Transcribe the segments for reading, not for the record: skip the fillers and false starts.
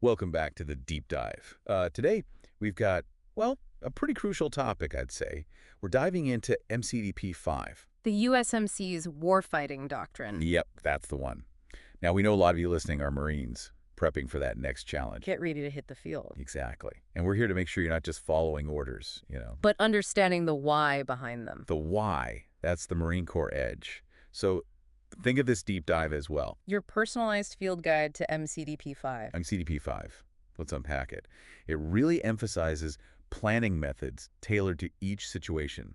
Welcome back to the deep dive. Today, we've got, well, a pretty crucial topic, I'd say. We're diving into MCDP 5. The USMC's warfighting doctrine. Yep, that's the one. Now, we know a lot of you listening are Marines, prepping for that next challenge. Get ready to hit the field. Exactly. And we're here to make sure you're not just following orders. But understanding the why behind them. The why, that's the Marine Corps edge. So think of this deep dive as well. Your personalized field guide to MCDP 5. MCDP 5. Let's unpack it. It really emphasizes planning methods tailored to each situation.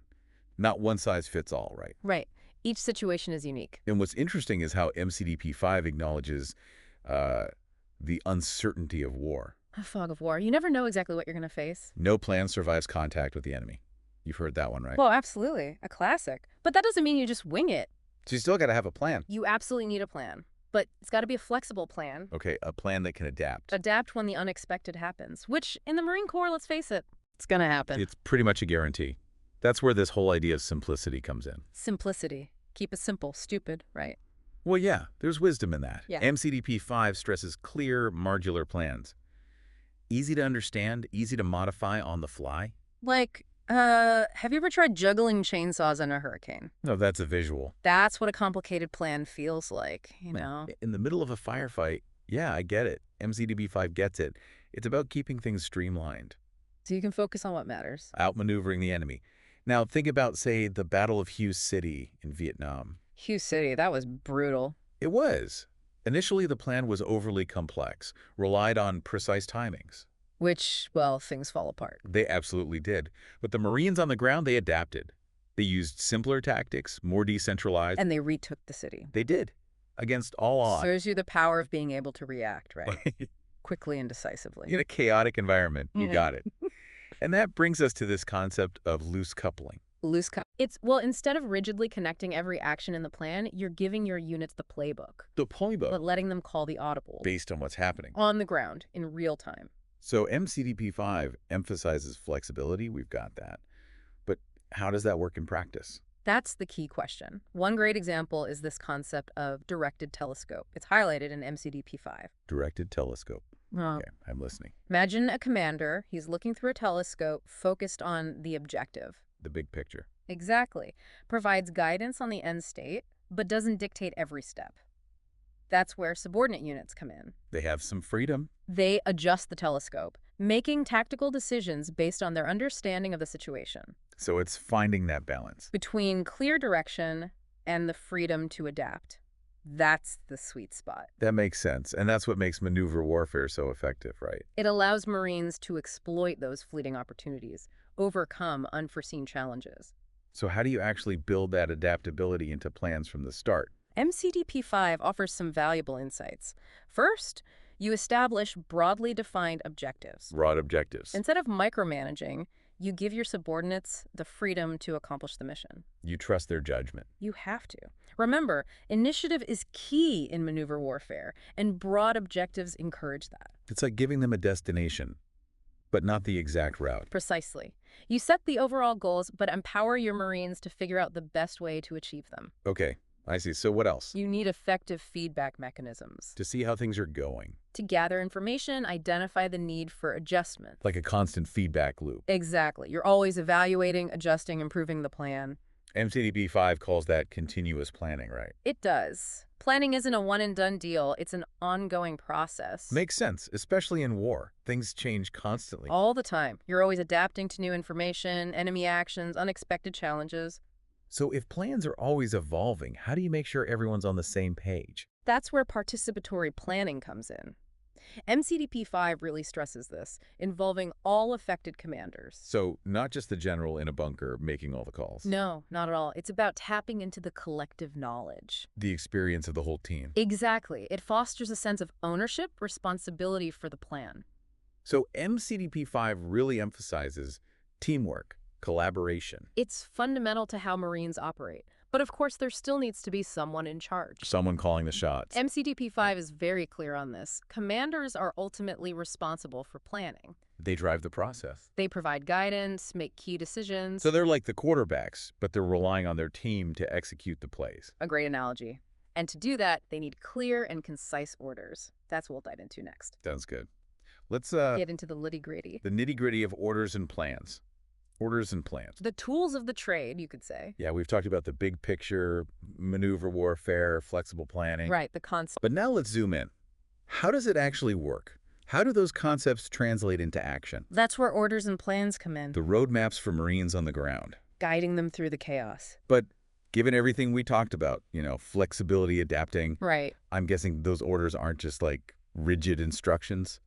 Not one size fits all, right? Right. Each situation is unique. And what's interesting is how MCDP 5 acknowledges the uncertainty of war. A fog of war. You never know exactly what you're going to face. No plan survives contact with the enemy. You've heard that one, right? Well, absolutely. A classic. But that doesn't mean you just wing it. So you still got to have a plan. You absolutely need a plan. But it's got to be a flexible plan. Okay, a plan that can adapt. Adapt when the unexpected happens, which in the Marine Corps, let's face it, it's going to happen. It's pretty much a guarantee. That's where this whole idea of simplicity comes in. Simplicity. Keep it simple. Stupid, right? Well, yeah, there's wisdom in that. Yeah. MCDP 5 stresses clear, modular plans. Easy to understand, easy to modify on the fly. Like, have you ever tried juggling chainsaws in a hurricane? No, that's a visual. That's what a complicated plan feels like, you know? In the middle of a firefight, yeah, I get it. MCDP 5 gets it. It's about keeping things streamlined. So you can focus on what matters. Outmaneuvering the enemy. Now, think about, say, the Battle of Hue City in Vietnam. Hue City, that was brutal. It was. Initially, the plan was overly complex, relied on precise timings. Which, well, things fall apart. They absolutely did. But the Marines on the ground, they adapted. They used simpler tactics, more decentralized. And they retook the city. They did, against all odds. Shows you the power of being able to react, right? Quickly and decisively. In a chaotic environment, you got it. And that brings us to this concept of loose coupling. Well, instead of rigidly connecting every action in the plan, you're giving your units the playbook. The playbook. But letting them call the audible. Based on what's happening. On the ground, in real time. So MCDP 5 emphasizes flexibility. We've got that. But how does that work in practice? That's the key question. One great example is this concept of directed telescope. It's highlighted in MCDP 5. Directed telescope. Oh. Okay, I'm listening. Imagine a commander. He's looking through a telescope focused on the objective. The big picture. Exactly. Provides guidance on the end state, but doesn't dictate every step. That's where subordinate units come in. They have some freedom. They adjust the telescope, making tactical decisions based on their understanding of the situation. So it's finding that balance. Between clear direction and the freedom to adapt. That's the sweet spot. That makes sense. And that's what makes maneuver warfare so effective, right? It allows Marines to exploit those fleeting opportunities, overcome unforeseen challenges. So how do you actually build that adaptability into plans from the start? MCDP 5 offers some valuable insights. First, you establish broadly defined objectives. Broad objectives. Instead of micromanaging, you give your subordinates the freedom to accomplish the mission. You trust their judgment. You have to. Remember, initiative is key in maneuver warfare, and broad objectives encourage that. It's like giving them a destination, but not the exact route. Precisely. You set the overall goals, but empower your Marines to figure out the best way to achieve them. Okay, I see. So what else? You need effective feedback mechanisms. To see how things are going. To gather information, identify the need for adjustment. Like a constant feedback loop. Exactly. You're always evaluating, adjusting, improving the plan. MCDP 5 calls that continuous planning, right? It does. Planning isn't a one-and-done deal. It's an ongoing process. Makes sense, especially in war. Things change constantly. All the time. You're always adapting to new information, enemy actions, unexpected challenges. So if plans are always evolving, how do you make sure everyone's on the same page? That's where participatory planning comes in. MCDP 5 really stresses this, involving all affected commanders. So not just the general in a bunker making all the calls. No, not at all. It's about tapping into the collective knowledge. The experience of the whole team. Exactly. It fosters a sense of ownership, responsibility for the plan. So MCDP 5 really emphasizes teamwork, collaboration. It's fundamental to how Marines operate. But of course, there still needs to be someone in charge. Someone calling the shots. MCDP 5 is very clear on this. Commanders are ultimately responsible for planning. They drive the process. They provide guidance, make key decisions. So they're like the quarterbacks, but they're relying on their team to execute the plays. A great analogy. And to do that, they need clear and concise orders. That's what we'll dive into next. Sounds good. Let's Get into the nitty-gritty. the nitty-gritty of orders and plans. Orders and plans. The tools of the trade, you could say. Yeah, we've talked about the big picture, maneuver warfare, flexible planning. Right, the concept. But now let's zoom in. How does it actually work? How do those concepts translate into action? That's where orders and plans come in, The roadmaps for Marines on the ground. guiding them through the chaos. But given everything we talked about, flexibility, adapting, Right. I'm guessing those orders aren't just like rigid instructions.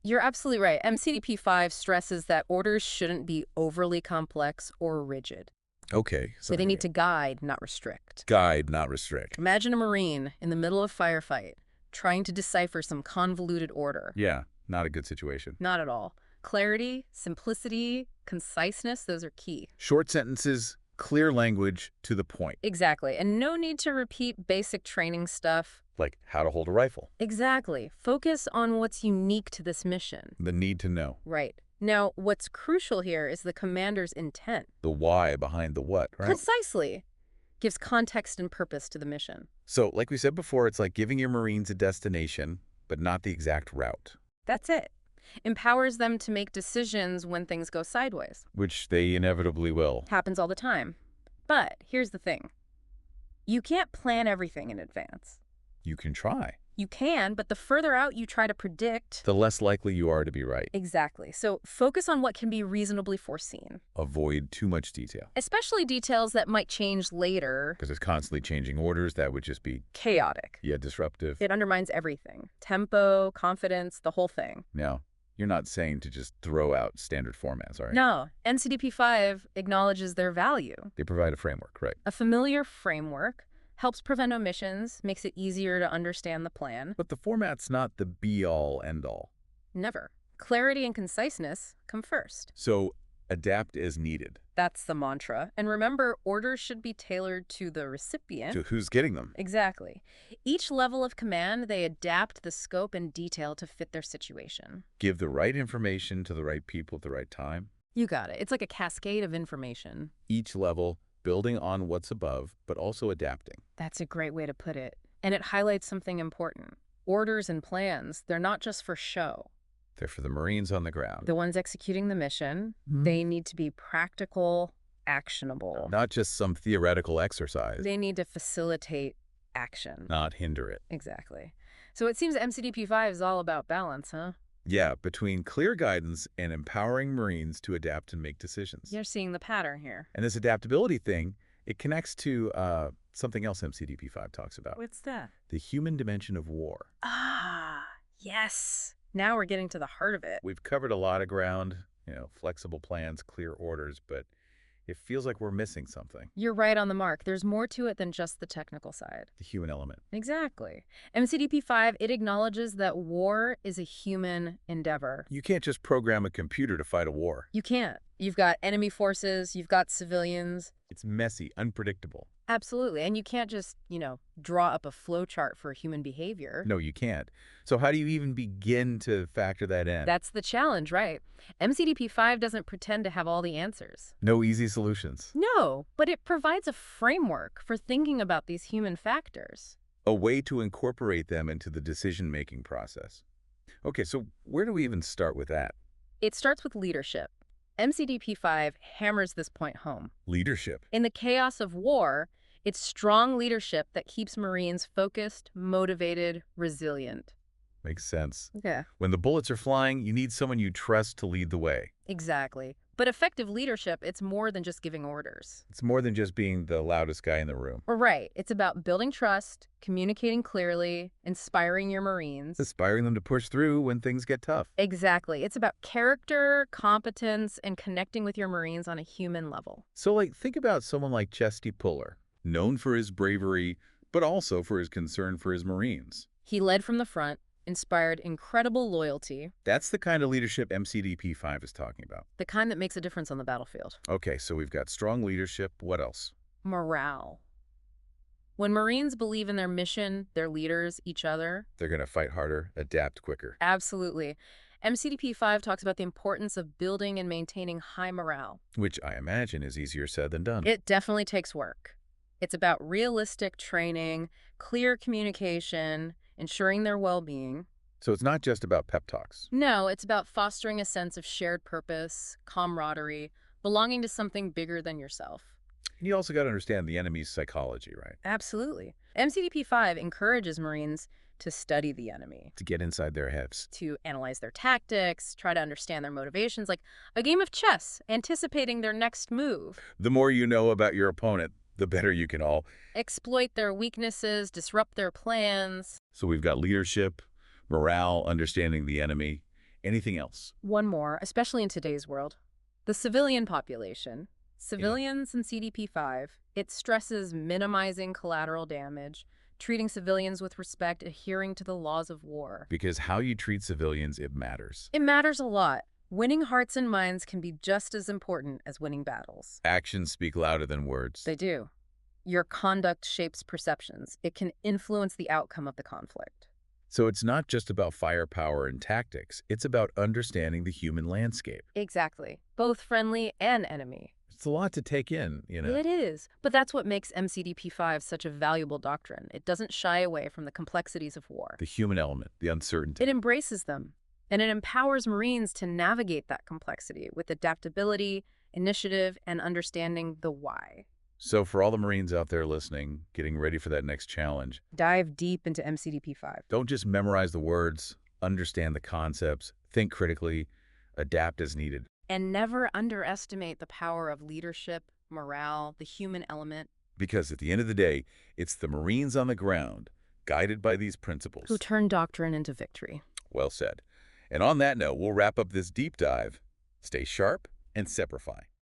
You're absolutely right. MCDP 5 stresses that orders shouldn't be overly complex or rigid. Okay. So they need to guide, not restrict. guide, not restrict. Imagine a Marine in the middle of a firefight trying to decipher some convoluted order. Yeah, not a good situation. Not at all. Clarity, simplicity, conciseness, those are key. Short sentences, clear language, to the point. Exactly. And no need to repeat basic training stuff. Like how to hold a rifle. Exactly. Focus on what's unique to this mission. The need to know. Right. Now, what's crucial here is the commander's intent. The why behind the what, right? Precisely. Gives context and purpose to the mission. So, like we said before, it's like giving your Marines a destination, but not the exact route. That's it. Empowers them to make decisions when things go sideways. Which they inevitably will. Happens all the time. But here's the thing. You can't plan everything in advance. You can try. You can, but the further out you try to predict... The less likely you are to be right. Exactly. So focus on what can be reasonably foreseen. Avoid too much detail. Especially details that might change later. Because it's constantly changing orders. That would just be, Chaotic. yeah, disruptive. It undermines everything. Tempo, confidence, the whole thing. Now, you're not saying to just throw out standard formats, all right? No, NCDP 5 acknowledges their value. They provide a framework, right? A familiar framework helps prevent omissions, makes it easier to understand the plan. But the format's not the be-all, end-all. Never. Clarity and conciseness come first. So, adapt as needed. That's the mantra. And remember, orders should be tailored to the recipient. To who's getting them. Exactly. Each level of command, they adapt the scope and detail to fit their situation. Give the right information to the right people at the right time. You got it. It's like a cascade of information. Each level building on what's above, but also adapting. That's a great way to put it. And it highlights something important. Orders and plans, they're not just for show. They're for the Marines on the ground. The ones executing the mission, they need to be practical, actionable. Not just some theoretical exercise. They need to facilitate action. Not hinder it. Exactly. So it seems MCDP 5 is all about balance, huh? Yeah, between clear guidance and empowering Marines to adapt and make decisions. You're seeing the pattern here. And this adaptability thing, it connects to something else MCDP 5 talks about. What's that? The human dimension of war. Ah, yes. Now we're getting to the heart of it. We've covered a lot of ground, flexible plans, clear orders, but it feels like we're missing something. You're right on the mark. There's more to it than just the technical side. The human element. Exactly. MCDP 5, it acknowledges that war is a human endeavor. You can't just program a computer to fight a war. You can't. You've got enemy forces, you've got civilians. It's messy, unpredictable. Absolutely. And you can't just, draw up a flowchart for human behavior. No, you can't. So how do you even begin to factor that in? That's the challenge, right? MCDP 5 doesn't pretend to have all the answers. No easy solutions. No, but it provides a framework for thinking about these human factors. A way to incorporate them into the decision-making process. Okay, so where do we even start with that? It starts with leadership. MCDP 5 hammers this point home. Leadership. In the chaos of war, it's strong leadership that keeps Marines focused, motivated, resilient. Makes sense. Yeah. When the bullets are flying, you need someone you trust to lead the way. Exactly. But effective leadership, it's more than just giving orders. It's more than just being the loudest guy in the room. Right. It's about building trust, communicating clearly, inspiring your Marines. Inspiring them to push through when things get tough. Exactly. It's about character, competence, and connecting with your Marines on a human level. So, think about someone like Chesty Puller, known for his bravery, but also for his concern for his Marines. He led from the front, inspired incredible loyalty. That's the kind of leadership MCDP 5 is talking about. The kind that makes a difference on the battlefield. Okay, so we've got strong leadership. What else? Morale. When Marines believe in their mission, their leaders, each other. They're going to fight harder, adapt quicker. Absolutely. MCDP 5 talks about the importance of building and maintaining high morale. Which I imagine is easier said than done. It definitely takes work. It's about realistic training, clear communication, ensuring their well-being. So it's not just about pep talks. No, it's about fostering a sense of shared purpose, camaraderie, belonging to something bigger than yourself. And you also got to understand the enemy's psychology, right? Absolutely. MCDP 5 encourages Marines to study the enemy, To get inside their heads. to analyze their tactics, try to understand their motivations, like a game of chess, anticipating their next move. The more you know about your opponent, the better you can all. Exploit their weaknesses, disrupt their plans. So we've got leadership, morale, understanding the enemy. Anything else? One more, especially in today's world. The civilian population. Civilians in CDP 5, it stresses minimizing collateral damage, treating civilians with respect, adhering to the laws of war. Because how you treat civilians, it matters. It matters a lot. Winning hearts and minds can be just as important as winning battles. Actions speak louder than words. They do. Your conduct shapes perceptions. It can influence the outcome of the conflict. So it's not just about firepower and tactics. It's about understanding the human landscape. Exactly. Both friendly and enemy. It's a lot to take in, you know. It is. But that's what makes MCDP 5 such a valuable doctrine. It doesn't shy away from the complexities of war. The human element, the uncertainty. It embraces them. And it empowers Marines to navigate that complexity with adaptability, initiative, and understanding the why. So for all the Marines out there listening, getting ready for that next challenge, Dive deep into MCDP 5. don't just memorize the words, understand the concepts, think critically, adapt as needed. And never underestimate the power of leadership, morale, the human element, Because at the end of the day, it's the Marines on the ground, guided by these principles. who turn doctrine into victory. Well said. And on that note, we'll wrap up this deep dive. Stay sharp and semper fi.